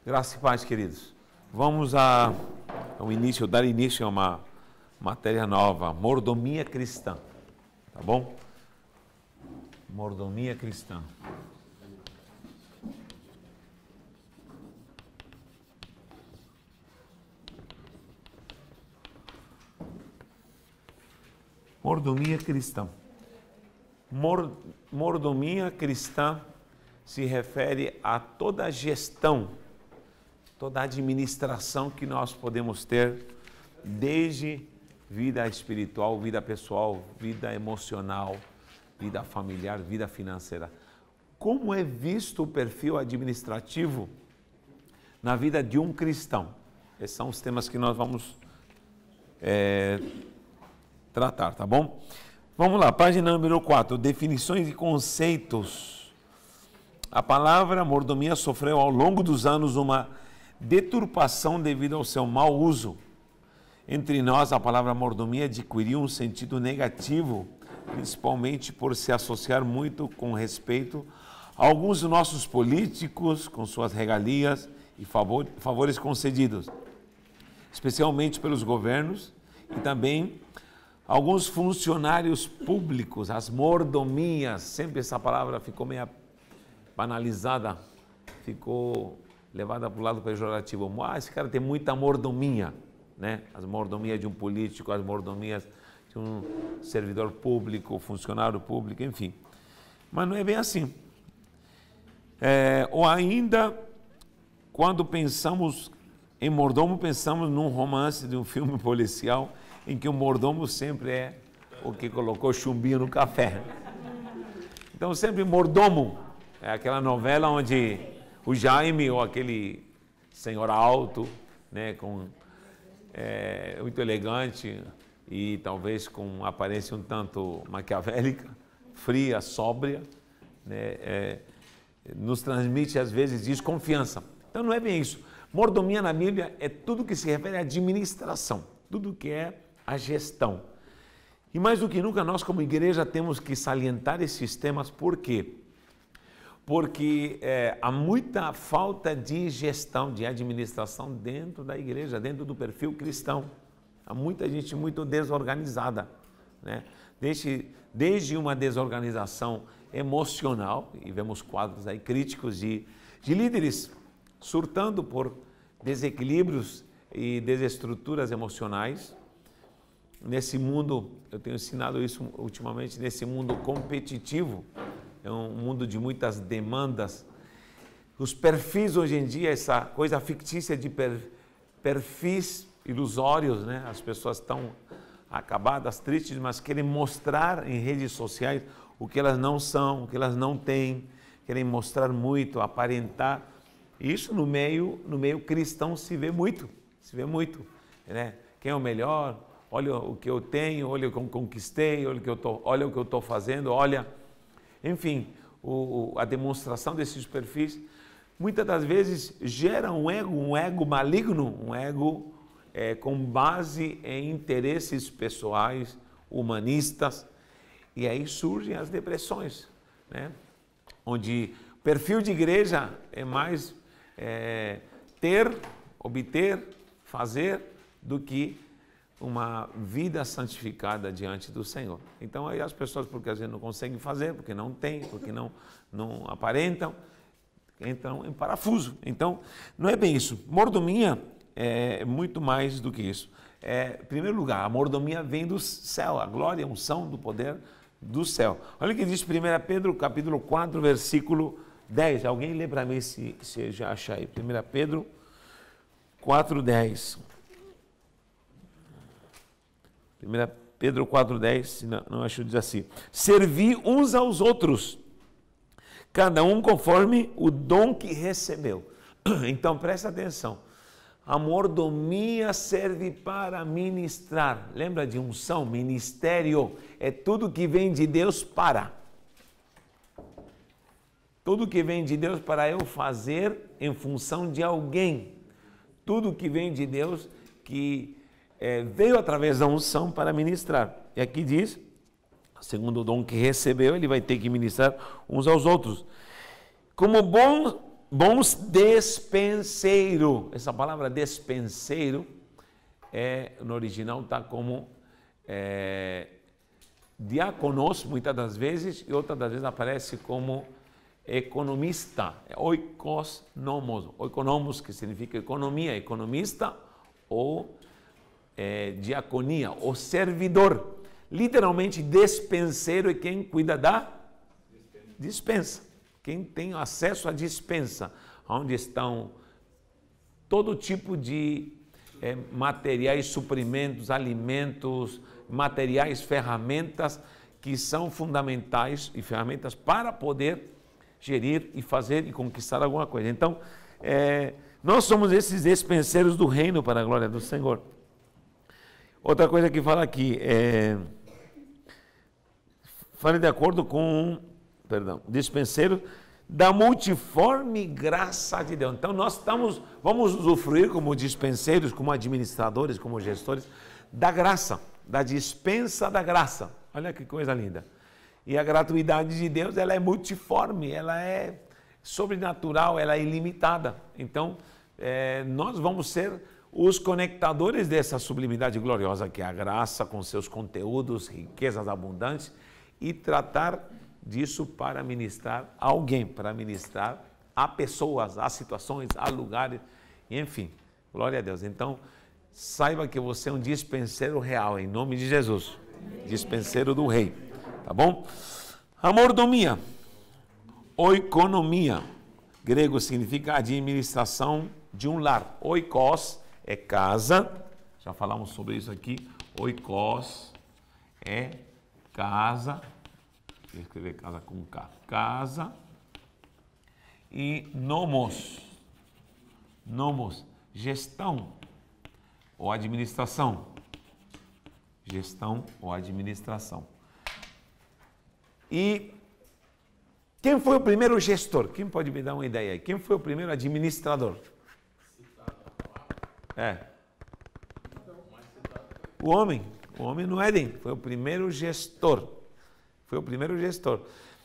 Graça e paz, queridos. Vamos dar início a uma matéria nova, mordomia cristã, tá bom? Mordomia cristã. Mordomia cristã. Mordomia cristã se refere a toda a gestão, toda a administração que nós podemos ter, desde vida espiritual, vida pessoal, vida emocional, vida familiar, vida financeira. Como é visto o perfil administrativo na vida de um cristão? Esses são os temas que nós vamos tratar, tá bom? Vamos lá, página número 4, definições e conceitos. A palavra mordomia sofreu ao longo dos anos uma deturpação devido ao seu mau uso. Entre nós, a palavra mordomia adquiriu um sentido negativo, principalmente por se associar muito com respeito a alguns dos nossos políticos, com suas regalias e favores concedidos, especialmente pelos governos e também alguns funcionários públicos, as mordomias. Sempre essa palavra ficou meio banalizada, ficou levada para o lado pejorativo. Esse cara tem muita mordomia, né? As mordomias de um político, as mordomias de um servidor público, funcionário público, enfim. Mas não é bem assim. Ou ainda, quando pensamos em mordomo, pensamos num romance de um filme policial em que o mordomo sempre é o que colocou chumbinho no café. Então, sempre mordomo. É aquela novela onde o Jaime, ou aquele senhor alto, né, muito elegante e talvez com aparência um tanto maquiavélica, fria, sóbria, né, nos transmite às vezes desconfiança. Então não é bem isso. Mordomia na Bíblia é tudo que se refere à administração, tudo que é a gestão. E mais do que nunca nós como igreja temos que salientar esses temas. Por quê? Porque há muita falta de gestão, de administração dentro da igreja, dentro do perfil cristão. Há muita gente muito desorganizada, né? Desde uma desorganização emocional, e vemos quadros aí críticos de líderes surtando por desequilíbrios e desestruturas emocionais. Nesse mundo, eu tenho ensinado isso ultimamente, nesse mundo competitivo, é um mundo de muitas demandas. Os perfis hoje em dia, essa coisa fictícia de perfis ilusórios, né? As pessoas estão acabadas, tristes, mas querem mostrar em redes sociais o que elas não são, o que elas não têm, querem mostrar muito, aparentar. Isso no meio cristão se vê muito, né? Quem é o melhor? Olha o que eu tenho, olha o que eu conquistei, olha o que eu estou fazendo, olha... Enfim, a demonstração desses perfis, muitas das vezes, gera um ego maligno, um ego com base em interesses pessoais, humanistas, e aí surgem as depressões, né? Onde o perfil de igreja é mais obter, fazer, do que uma vida santificada diante do Senhor. Então aí as pessoas, porque às vezes não conseguem fazer, porque não têm, porque não aparentam, entram em parafuso. Então não é bem isso. Mordomia é muito mais do que isso. Em primeiro lugar, a mordomia vem do céu, a glória, a unção do poder do céu. Olha o que diz 1 Pedro, capítulo 4, versículo 10. Alguém lê para mim se já achar aí. 1 Pedro 4, 10. 1 Pedro 4,10, se não acho, diz assim: servi uns aos outros, cada um conforme o dom que recebeu. Então presta atenção, a mordomia serve para ministrar. Lembra de unção? Ministério é tudo que vem de Deus para. Tudo que vem de Deus para eu fazer em função de alguém. Tudo que vem de Deus que veio através da unção para ministrar. E aqui diz, segundo o dom que recebeu, ele vai ter que ministrar uns aos outros. Como bom bons despenseiro. Essa palavra despenseiro no original está como diáconos, muitas das vezes, e outras das vezes aparece como economista, oikonomos, que significa economia, economista, ou diaconia, ou servidor. Literalmente, despenseiro é quem cuida da dispensa, quem tem acesso à dispensa, onde estão todo tipo de materiais, suprimentos, alimentos, materiais, ferramentas que são fundamentais e ferramentas para poder gerir e fazer e conquistar alguma coisa. Então, nós somos esses despenseiros do reino para a glória do Senhor. Outra coisa que fala aqui, fale de acordo com, dispenseiro da multiforme graça de Deus. Então, vamos usufruir como dispenseiros, como administradores, como gestores, da graça, da dispensa da graça. Olha que coisa linda. E a gratuidade de Deus, ela é multiforme, ela é sobrenatural, ela é ilimitada. Então, nós vamos ser os conectadores dessa sublimidade gloriosa que é a graça, com seus conteúdos, riquezas abundantes, e tratar disso para ministrar a alguém, para ministrar a pessoas, a situações, a lugares, enfim. Glória a Deus. Então, saiba que você é um dispenseiro real, em nome de Jesus. Dispenseiro do rei. Tá bom? A mordomia, oikonomia, grego significa administração de um lar. Oikos é casa, já falamos sobre isso aqui. Oikos é casa, vou escrever casa com K, casa, e nomos, gestão ou administração. Gestão ou administração. E quem foi o primeiro gestor? Quem pode me dar uma ideia aí? Quem foi o primeiro administrador? O homem no Éden, foi o primeiro gestor.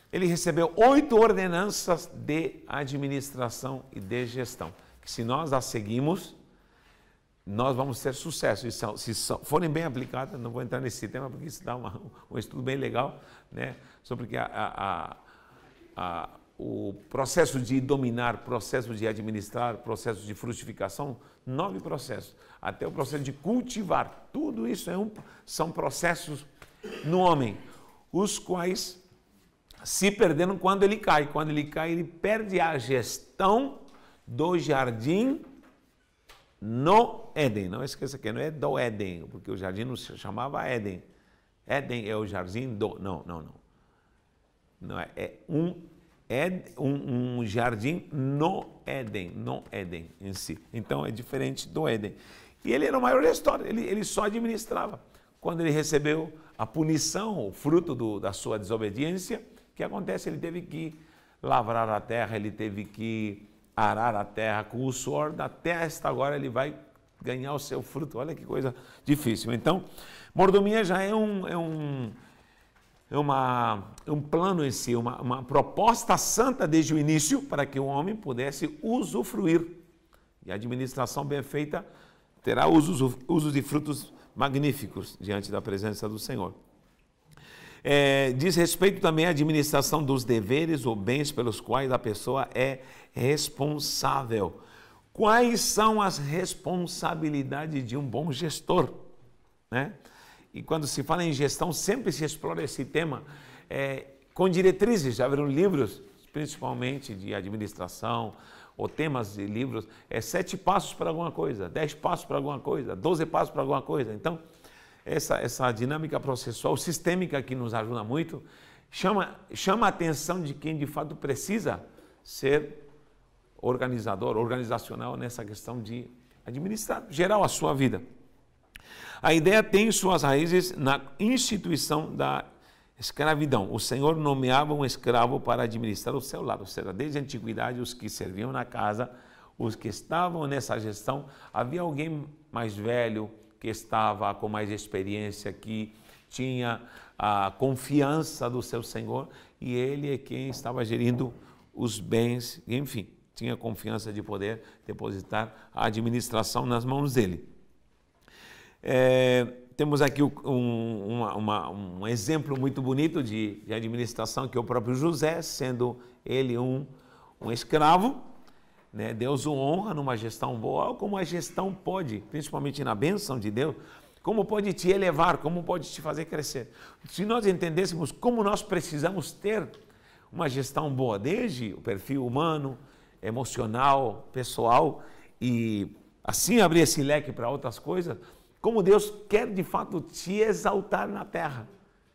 Ele recebeu 8 ordenanças de administração e de gestão, que se nós as seguimos, nós vamos ter sucesso. E se forem bem aplicadas, não vou entrar nesse tema, porque isso dá um estudo bem legal, né? Sobre que o processo de dominar, processo de administrar, processo de frutificação, 9 processos, até o processo de cultivar, tudo isso são processos no homem, os quais se perderam quando ele cai. Quando ele cai, ele perde a gestão do jardim no Éden. Não esqueça que não é do Éden, porque o jardim não se chamava Éden. Éden é o jardim do... Não. Não é um jardim no Éden em si. Então é diferente do Éden. E ele era o maior gestor, ele só administrava. Quando ele recebeu a punição, o fruto da sua desobediência, o que acontece? Ele teve que lavrar a terra, ele teve que arar a terra com o suor da testa, agora ele vai ganhar o seu fruto. Olha que coisa difícil. Então, mordomia já é um plano em si, uma proposta santa desde o início para que o homem pudesse usufruir. E a administração bem feita terá usos de frutos magníficos diante da presença do Senhor. Diz respeito também à administração dos deveres ou bens pelos quais a pessoa é responsável. Quais são as responsabilidades de um bom gestor, né? E quando se fala em gestão, sempre se explora esse tema com diretrizes. Já viram livros, principalmente de administração, ou temas de livros, 7 passos para alguma coisa, 10 passos para alguma coisa, 12 passos para alguma coisa. Então, essa dinâmica processual, sistêmica, que nos ajuda muito, chama a atenção de quem de fato precisa ser organizacional nessa questão de administrar geral a sua vida. A ideia tem suas raízes na instituição da escravidão. O Senhor nomeava um escravo para administrar o seu lar, ou seja, desde a antiguidade, os que serviam na casa, os que estavam nessa gestão, havia alguém mais velho, que estava com mais experiência, que tinha a confiança do seu Senhor, e ele é quem estava gerindo os bens, enfim, tinha confiança de poder depositar a administração nas mãos dele. Temos aqui um exemplo muito bonito de administração, que é o próprio José, sendo ele um escravo, né? Deus o honra numa gestão boa, como a gestão pode, principalmente na bênção de Deus, como pode te elevar, como pode te fazer crescer. Se nós entendêssemos como nós precisamos ter uma gestão boa, desde o perfil humano, emocional, pessoal, e assim abrir esse leque para outras coisas, como Deus quer de fato te exaltar na terra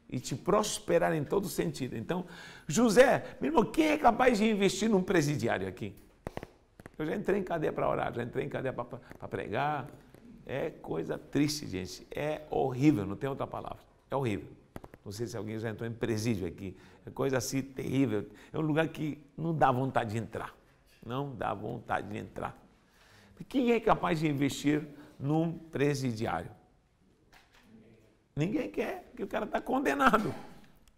e te prosperar em todo sentido. Então, José, meu irmão, quem é capaz de investir num presidiário aqui? Eu já entrei em cadeia para orar, já entrei em cadeia para pregar. É coisa triste, gente. É horrível, não tem outra palavra. É horrível. Não sei se alguém já entrou em presídio aqui. É coisa assim terrível. É um lugar que não dá vontade de entrar. Não dá vontade de entrar. Quem é capaz de investir num presidiário? Ninguém quer, porque o cara está condenado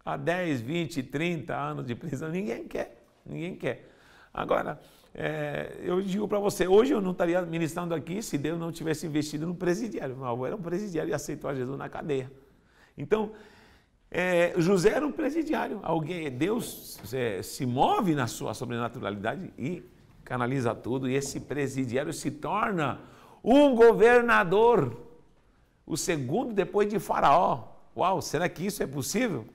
a 10, 20, 30 anos de prisão. Ninguém quer, ninguém quer. Agora, eu digo para você, hoje eu não estaria ministrando aqui se Deus não tivesse investido no presidiário. Meu avô era um presidiário e aceitou a Jesus na cadeia. Então, José era um presidiário. Deus se move na sua sobrenaturalidade e canaliza tudo, e esse presidiário se torna um governador, o segundo depois de Faraó. Uau, será que isso é possível?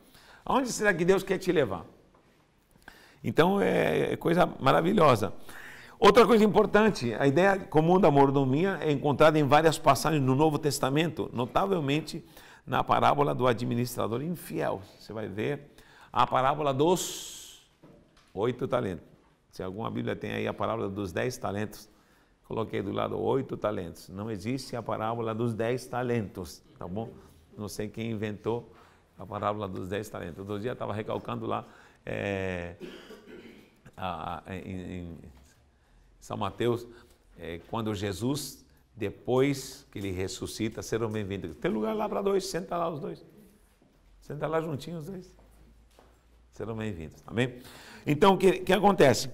Aonde será que Deus quer te levar? Então é coisa maravilhosa. Outra coisa importante, a ideia comum da mordomia é encontrada em várias passagens no Novo Testamento, notavelmente na parábola do administrador infiel. Você vai ver a parábola dos 8 talentos. Se alguma Bíblia tem aí a parábola dos 10 talentos, coloquei do lado 8 talentos. Não existe a parábola dos 10 talentos, tá bom? Não sei quem inventou a parábola dos 10 talentos. Outro dia eu estava recalcando lá em São Mateus, quando Jesus, depois que ele ressuscita, serão bem-vindos. Tem lugar lá para dois, senta lá os dois. Senta lá juntinhos os dois. Serão bem-vindos, amém? Então, o que acontece?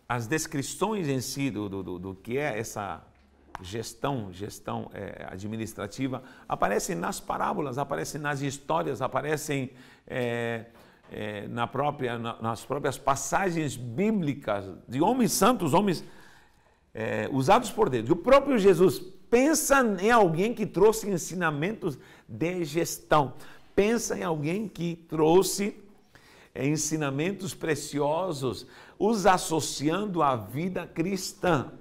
As descrições em si do que é essa gestão administrativa aparecem nas parábolas, aparecem nas histórias, aparecem nas próprias passagens bíblicas de homens santos, homens usados por Deus. E o próprio Jesus pensa em alguém que trouxe ensinamentos de gestão, pensa em alguém que trouxe ensinamentos preciosos, os associando à vida cristã,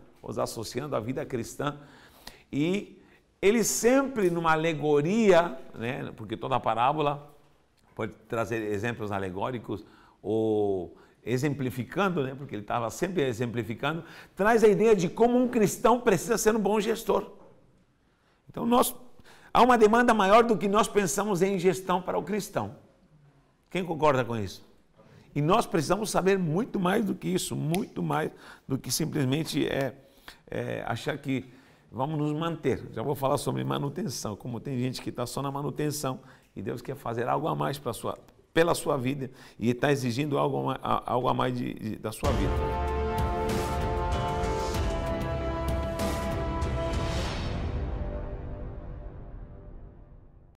e ele sempre numa alegoria, né, porque toda parábola pode trazer exemplos alegóricos ou exemplificando, né, porque ele estava sempre exemplificando, traz a ideia de como um cristão precisa ser um bom gestor. Então há uma demanda maior do que nós pensamos em gestão para o cristão. Quem concorda com isso? E nós precisamos saber muito mais do que isso, muito mais do que simplesmente achar que vamos nos manter. Já vou falar sobre manutenção, como tem gente que está só na manutenção e Deus quer fazer algo a mais pela sua vida e está exigindo algo a mais da sua vida.